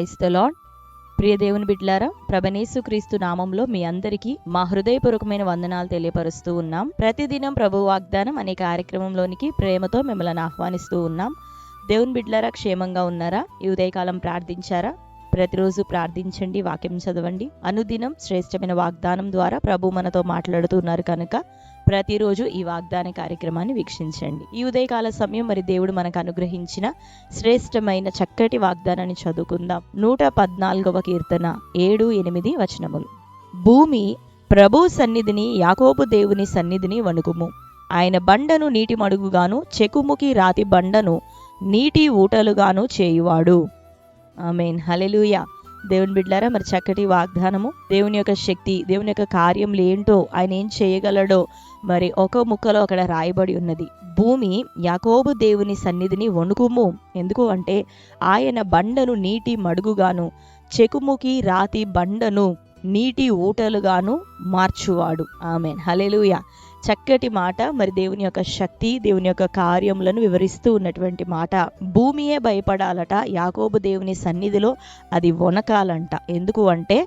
Praise the lord. ప్రియ దేవుని బిడ్డలారా, ప్రభుయేసు క్రీస్తు నామంలో మీ అందరికీ మా హృదయపూర్వకమైన వందనాలు తెలియపరుస్తూ ఉన్నాం. ప్రతిదినం ప్రభు వాగ్దానం అనే కార్యక్రమంలోనికి ప్రేమతో మిమ్మల్ని ఆహ్వానిస్తూ ఉన్నాం. దేవుని బిడ్డలారా, క్షేమంగా ఉన్నారా? ఈ ఉదయకాలం ప్రార్థించారా? ప్రతిరోజు ప్రార్థించండి, వాక్యం చదవండి. అనుదినం శ్రేష్టమైన వాగ్దానం ద్వారా ప్రభు మనతో మాట్లాడుతున్నారు కనుక ప్రతిరోజు ఈ వాగ్దాన కార్యక్రమాన్ని వీక్షించండి. ఈ ఉదయకాల సమయం మరి దేవుడు మనకు అనుగ్రహించిన శ్రేష్టమైన చక్కటి వాగ్దానాన్ని చదువుకుందాం. 114వ కీర్తన 7-8 వచనములు. భూమి ప్రభు సన్నిధిని, యాకోబు దేవుని సన్నిధిని వణుకుము. ఆయన బండను నీటి మడుగుగాను, చెకుముకి రాతి బండను నీటి ఊటలుగాను చేయువాడు. ఆమేన్, హల్లెలూయా. దేవుని బిడ్డలారా, మరి చక్కటి వాగ్దానము, దేవుని యొక్క శక్తి, దేవుని యొక్క కార్యములు ఏంటో, ఆయన ఏం చేయగలడో మరి ఒక ముక్కలో అక్కడ రాయబడి ఉన్నది. భూమి యాకోబు దేవుని సన్నిధిని వణుకుము. ఎందుకు అంటే ఆయన బండను నీటి మడుగుగాను, చెకుముకి రాతి బండను నీటి ఊటలుగాను మార్చువాడు. ఆమేన్, హల్లెలూయా. చక్కటి మాట. మరి దేవుని యొక్క శక్తి, దేవుని యొక్క కార్యములను వివరిస్తూ ఉన్నటువంటి మాట. భూమియే భయపడాలట, యాకోబు దేవుని సన్నిధిలో అది వణకాలంట. ఎందుకు అంటే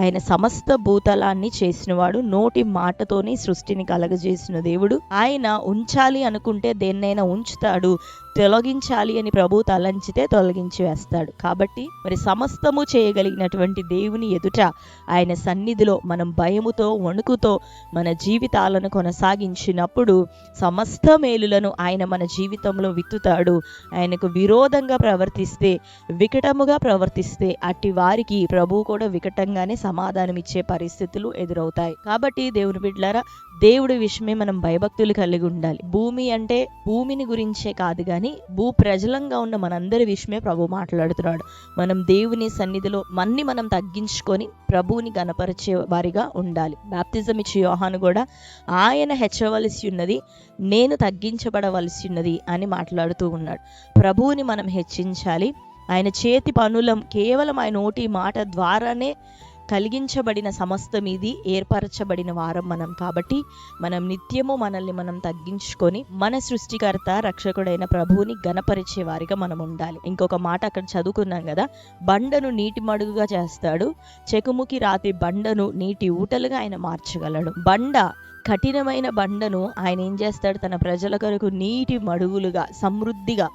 ఆయన సమస్త భూతలాన్ని చేసినవాడు, నోటి మాటతోని సృష్టిని కలగజేసిన దేవుడు. ఆయన ఉంచాలి అనుకుంటే దేన్నైనా ఉంచుతాడు, తొలగించాలి అని ప్రభు తలంచితే తొలగించి వేస్తాడు. కాబట్టి మరి సమస్తము చేయగలిగినటువంటి దేవుని ఎదుట, ఆయన సన్నిధిలో మనం భయముతో, వణుకుతో మన జీవితాలను కొనసాగించినప్పుడు సమస్త మేలులను ఆయన మన జీవితంలో విత్తుతాడు. ఆయనకు విరోధంగా ప్రవర్తిస్తే, వికటముగా ప్రవర్తిస్తే అట్టి వారికి ప్రభు కూడా వికటంగానే సమాధానం ఇచ్చే పరిస్థితులు ఎదురవుతాయి. కాబట్టి దేవుని బిడ్డలారా, దేవుడి విషయమే మనం భయభక్తులు కలిగి ఉండాలి. భూమి అంటే భూమిని గురించే కాదు గాని భూ ప్రజలంగా ఉన్న మనందరి విషయమే ప్రభు మాట్లాడుతున్నాడు. మనం దేవుని సన్నిధిలో మనం తగ్గించుకొని ప్రభువుని గణపరిచే వారిగా ఉండాలి. బాప్తిజం ఇచ్చే యోహాను కూడా ఆయన హెచ్చవలసి ఉన్నది, నేను తగ్గించబడవలసి ఉన్నది అని మాట్లాడుతూ ఉన్నాడు. ప్రభువుని మనం హెచ్చించాలి. ఆయన చేతి పనులం కేవలం ఆయన నోటి మాట ద్వారానే కలిగించబడిన సమస్తం ఇది ఏర్పరచబడిన వారం మనం. కాబట్టి మనం నిత్యము మనల్ని మనం తగ్గించుకొని మన సృష్టికర్త, రక్షకుడైన ప్రభువుని గణపరిచే వారిగా మనం ఉండాలి. ఇంకొక మాట అక్కడ చదువుకున్నాం కదా, బండను నీటి మడుగుగా చేస్తాడు, చెకుముకి రాతి బండను నీటి ఊటలుగా ఆయన మార్చగలడు. కఠినమైన బండను ఆయన ఏం చేస్తాడు, తన ప్రజల కొరకు నీటి మడుగులుగా, సమృద్ధిగా,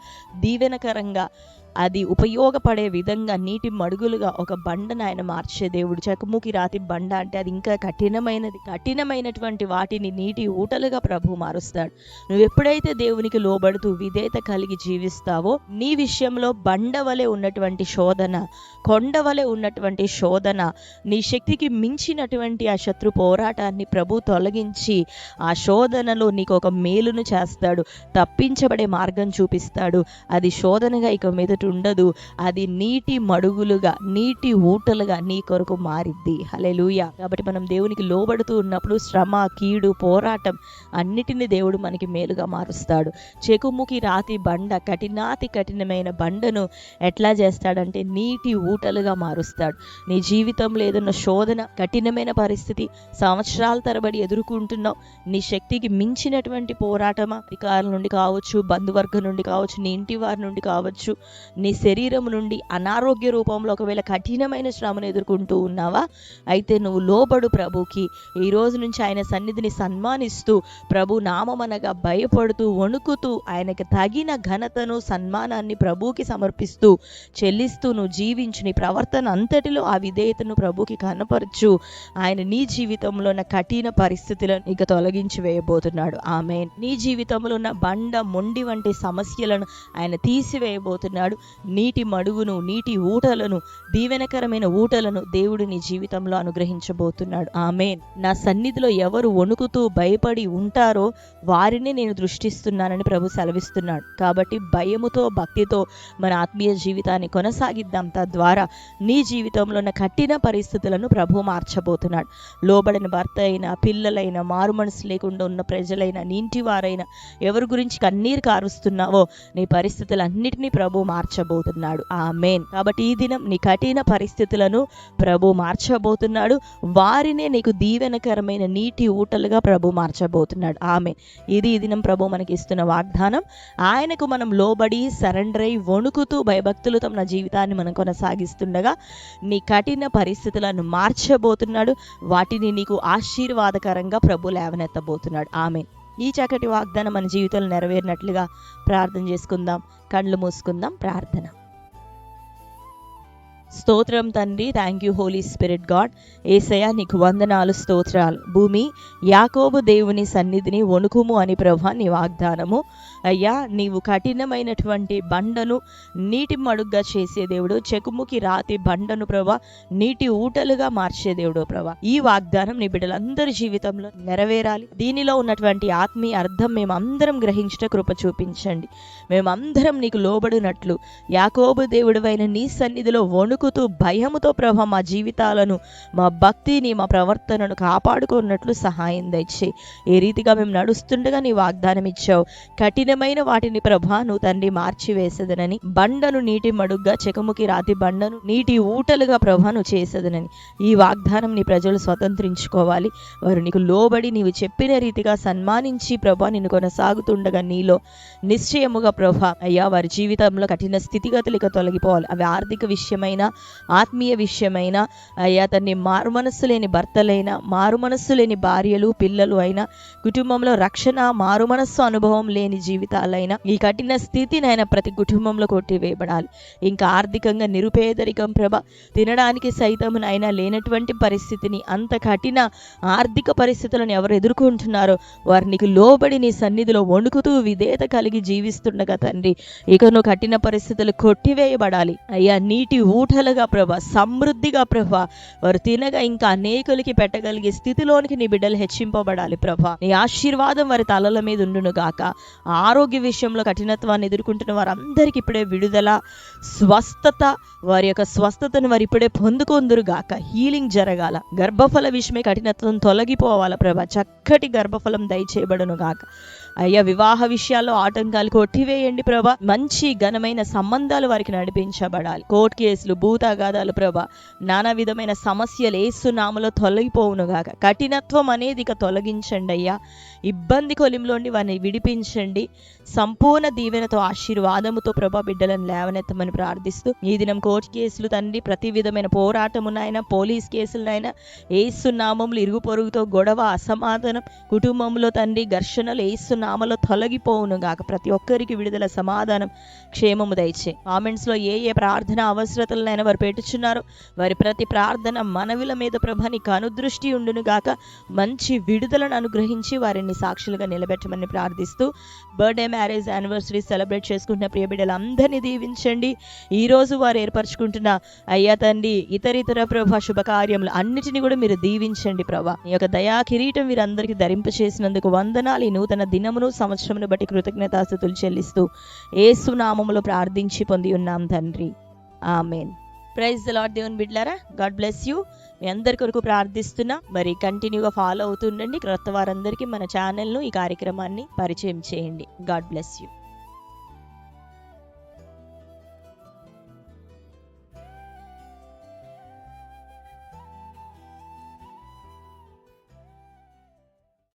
దీవెనకరంగా, అది ఉపయోగపడే విధంగా నీటి మడుగులుగా ఒక బండను ఆయన మార్చే దేవుడు. చెకుముకి రాతి బండ అంటే అది ఇంకా కఠినమైనటువంటి వాటిని నీటి ఊటలుగా ప్రభు మారుస్తాడు. నువ్వు ఎప్పుడైతే దేవునికి లోబడుతూ విధేయత కలిగి జీవిస్తావో, నీ విషయంలో బండ వలె ఉన్నటువంటి శోధన, కొండ వలె ఉన్నటువంటి శోధన, నీ శక్తికి మించినటువంటి ఆ శత్రు పోరాటాన్ని ప్రభు తొలగించి ఆ శోధనలో నీకు ఒక మేలును చేస్తాడు, తప్పించబడే మార్గం చూపిస్తాడు. అది శోధనగా ఇక మీదట ఉండదు, అది నీటి మడుగులుగా, నీటి ఊటలుగా నీ కొరకు మారిద్ది. హల్లెలూయా. కాబట్టి మనం దేవునికి లోబడుతూ ఉన్నప్పుడు శ్రమ, కీడు, పోరాటం అన్నిటిని దేవుడు మనకి మేలుగా మారుస్తాడు. చెకుముకి రాతి బండ, కఠినమైన బండను ఎట్లా చేస్తాడంటే నీటి ఊటలుగా మారుస్తాడు. నీ జీవితంలో ఏదైనా శోధన, కఠినమైన పరిస్థితి, సంవత్సరాల తరబడి ఎదుర్కొంటున్నావు, నీ శక్తికి మించినటువంటి పోరాటమా, అధికారుల నుండి కావచ్చు, బంధువర్గం నుండి కావచ్చు, నీ ఇంటి వారి నుండి కావచ్చు, నీ శరీరం నుండి అనారోగ్య రూపంలో ఒకవేళ కఠినమైన శ్రమను ఎదుర్కొంటూ ఉన్నావా, అయితే నువ్వు లోబడు ప్రభుకి. ఈ రోజు నుంచి ఆయన సన్నిధిని సన్మానిస్తూ, ప్రభు నామమనగా భయపడుతూ, వణుకుతూ, ఆయనకు తగిన ఘనతను, సన్మానాన్ని ప్రభుకి సమర్పిస్తూ, చెల్లిస్తూ నువ్వు జీవించు. నీ ప్రవర్తన అంతటిలో ఆ విధేయతను ప్రభుకి కనపరచు. ఆయన నీ జీవితంలో ఉన్న కఠిన పరిస్థితులను ఇక తొలగించి వేయబోతున్నాడు. ఆమేన్. నీ జీవితంలో ఉన్న బండ, మొండి వంటి సమస్యలను ఆయన తీసివేయబోతున్నాడు. నీటి మడుగును, నీటి ఊటలను, దీవెనకరమైన ఊటలను దేవుడు నీ జీవితంలో అనుగ్రహించబోతున్నాడు. ఆమేన్. నా సన్నిధిలో ఎవరు వణుకుతూ భయపడి ఉంటారో వారిని నేను దృష్టిస్తున్నానని ప్రభు సెలవిస్తున్నాడు. కాబట్టి భయముతో, భక్తితో మన ఆత్మీయ జీవితాన్ని కొనసాగిద్దాం. తద్వారా నీ జీవితంలో ఉన్న కఠిన పరిస్థితులను ప్రభు మార్చబోతున్నాడు. లోబడిన భర్త అయినా, పిల్లలైనా, మారు మనసు లేకుండా ఉన్న ప్రజలైనా, నీ ఇంటి వారైనా, ఎవరి గురించి కన్నీరు కారుస్తున్నావో నీ పరిస్థితులన్నిటినీ ప్రభు మార్చబోతున్నాడు. ఆమేన్. కాబట్టి ఈ దినం నీ కఠిన పరిస్థితులను ప్రభు మార్చబోతున్నాడు. వారినే నీకు దీవెనకరమైన నీటి ఊటలుగా ప్రభు మార్చబోతున్నాడు. ఆమేన్. ఇది ఈ దినం ప్రభు మనకి ఇస్తున్న వాగ్దానం. ఆయనకు మనం లోబడి సరెండర్ అయి వణుకుతూ భయభక్తులతో మన జీవితాన్ని మనం కొనసాగిస్తుండగా నీ కఠిన పరిస్థితులను మార్చబోతున్నాడు. వాటిని నీకు ఆశీర్వాదకరంగా ప్రభు లేవనెత్తబోతున్నాడు. ఆమేన్. ఈ చక్కటి వాగ్దానం మన జీవితంలో నెరవేరినట్లుగా ప్రార్థన చేసుకుందాం. కళ్ళు మూసుకుందాం. ప్రార్థన. స్తోత్రం తండ్రి. Thank you Holy Spirit God. యేసయ్యా నీకు వందనాలు, స్తోత్రాలు. భూమి యాకోబు దేవుని సన్నిధిని వణుకుము అని ప్రభా నీ వాగ్దానము. అయ్యా నీవు కఠినమైనటువంటి బండను నీటి మడుగ్గా చేసే దేవుడు, చెకుముకి రాతి బండను ప్రభా నీటి ఊటలుగా మార్చే దేవుడు ప్రభా. ఈ వాగ్దానం నీ బిడ్డలందరి జీవితంలో నెరవేరాలి. దీనిలో ఉన్నటువంటి ఆత్మీయ అర్థం మేమందరం గ్రహించట కృప చూపించండి. మేమందరం నీకు లోబడినట్లు యాకోబు దేవుడివైన నీ సన్నిధిలో వణుకుతూ భయముతో ప్రభా మా జీవితాలను, మా భక్తిని, మా ప్రవర్తనను కాపాడుకున్నట్లు సహాయం దయచేయి. ఏ రీతిగా మేము నడుస్తుండగా నీ వాగ్దానం ఇచ్చావు. కఠినమైన వాటిని ప్రభా నువ్వు తండ్రి మార్చివేసేదనని, బండను నీటి మడుగ్గా, చెకముకి రాతి బండను నీటి ఊటలుగా ప్రభా నువ్వు చేసేదనని ఈ వాగ్దానం నీ ప్రజలు స్వతంత్రించుకోవాలి. వారు నీకు లోబడి నీవు చెప్పిన రీతిగా సన్మానించి ప్రభా నిన్ను కొనసాగుతుండగా నీలో నిశ్చయముగా ప్రభా అయ్యా వారి జీవితంలో కఠిన స్థితిగతులు ఇక తొలగిపోవాలి. అవి ఆర్థిక విషయమైన, ఆత్మీయ విషయమైన, అయ్యా తన్ని మారు మనస్సు లేని భర్తలైనా, మారు మనస్సు లేని భార్యలు, పిల్లలు అయినా, కుటుంబంలో రక్షణ, మారు మనస్సు అనుభవం లేని జీవితాలైనా ఈ కఠిన స్థితినైనా ప్రతి కుటుంబంలో కొట్టివేయబడాలి. ఇంకా ఆర్థికంగా నిరుపేదరికం ప్రభ, తినడానికి సైతమునైనా లేనటువంటి పరిస్థితిని, అంత కఠిన ఆర్థిక పరిస్థితులను ఎవరు ఎదుర్కొంటున్నారో వారు నీకు లోబడి నీ సన్నిధిలో వణుకుతూ విధేయత కలిగి జీవిస్తుండగా తండ్రి ఇక నువ్వు కఠిన పరిస్థితులు కొట్టివేయబడాలి. అయ్యా నీటి ఊటలుగా ప్రభ, సమృద్ధిగా ప్రభ, వారు తినగా ఇంకా అనేకులకి పెట్టగలిగే స్థితిలోనికి నీ బిడ్డలు హెచ్చింపబడాలి ప్రభ. నీ ఆశీర్వాదం వారి తలల మీద ఉండును గాక. ఆరోగ్య విషయంలో కఠినత్వాన్ని ఎదుర్కొంటున్న వారందరికీ ఇప్పుడే విడుదల, స్వస్థత, వారి యొక్క స్వస్థతను వారు ఇప్పుడే పొందుకొందురు గాక. హీలింగ్ జరగాల. గర్భఫల విషయమే కఠినత్వం తొలగిపోవాల ప్రభ. చక్కటి గర్భఫలం దయచేయబడును గాక. అయ్యా వివాహ విషయాల్లో ఆటంకాలు కొట్టివేయండి ప్రభా. మంచి ఘనమైన సంబంధాలు వారికి నడిపించబడాలి. కోర్టు కేసులు, భూతాగాదాలు ప్రభా, నానా విధమైన సమస్యలు యేసు నామములో తొలగిపోవును గాక. కఠినత్వం అనేది ఇక తొలగించండి అయ్యా. ఇబ్బంది కొలింలోండి వారిని విడిపించండి. సంపూర్ణ దీవెనతో ఆశీర్వాదముతో ప్రభా బిడ్డలను లేవనెత్తమని ప్రార్థిస్తూ ఈ దినం కోర్టు కేసులు తండ్రి, ప్రతి విధమైన పోరాటమునైనా, పోలీస్ కేసులనైనా యేసు నామములో ఇరుగు పొరుగుతో గొడవ, అసమాధానం, కుటుంబంలో తండ్రి ఘర్షణలు యేసు నామములో తొలగిపోవును గాక. ప్రతి ఒక్కరికి విడుదల, సమాధానం, క్షేమము దయచే. కామెంట్స్ లో ఏ ఏ ప్రార్థన అవసరతలనైనా వారు పెట్టుచున్నారు వారి ప్రతి ప్రార్థన మనవిల మీద ప్రభా నీకు అనుదృష్టి ఉండును గాక. మంచి విడుదలను అనుగ్రహించి వారిని సాక్షులుగా నిలబెట్టమని ప్రార్థిస్తూ బర్త్డే, మ్యారేజ్, యానివర్సరీ సెలబ్రేట్ చేసుకుంటున్న ప్రియ బిడ్డలందరినీ దీవించండి. ఈ రోజు వారు ఏర్పరచుకుంటున్న అయ్యా తండ్రి ఇతరితర ప్రభా శుభకార్యములు అన్నిటిని కూడా మీరు దీవించండి ప్రభా. ఈ యొక్క దయా కిరీటం వీరందరికీ ధరింప చేసినందుకు వందనాలు. ఈ నూతన దినమును, సంవత్సరమును బట్టి కృతజ్ఞతాస్తుతులు చెల్లిస్తూ యేసు నామములో ప్రార్థించి పొంది ఉన్నాం తండ్రి. ఆమేన్. Praise the Lord. దేవుని బిడ్డలారా, గాడ్ బ్లెస్ యూ. మీ అందరి కొరకు ప్రార్థిస్తున్నా. మరి కంటిన్యూగా ఫాలో అవుతుండండి. క్రొత్త వారందరికీ మన ఛానల్ను, ఈ కార్యక్రమాన్ని పరిచయం చేయండి. God bless you.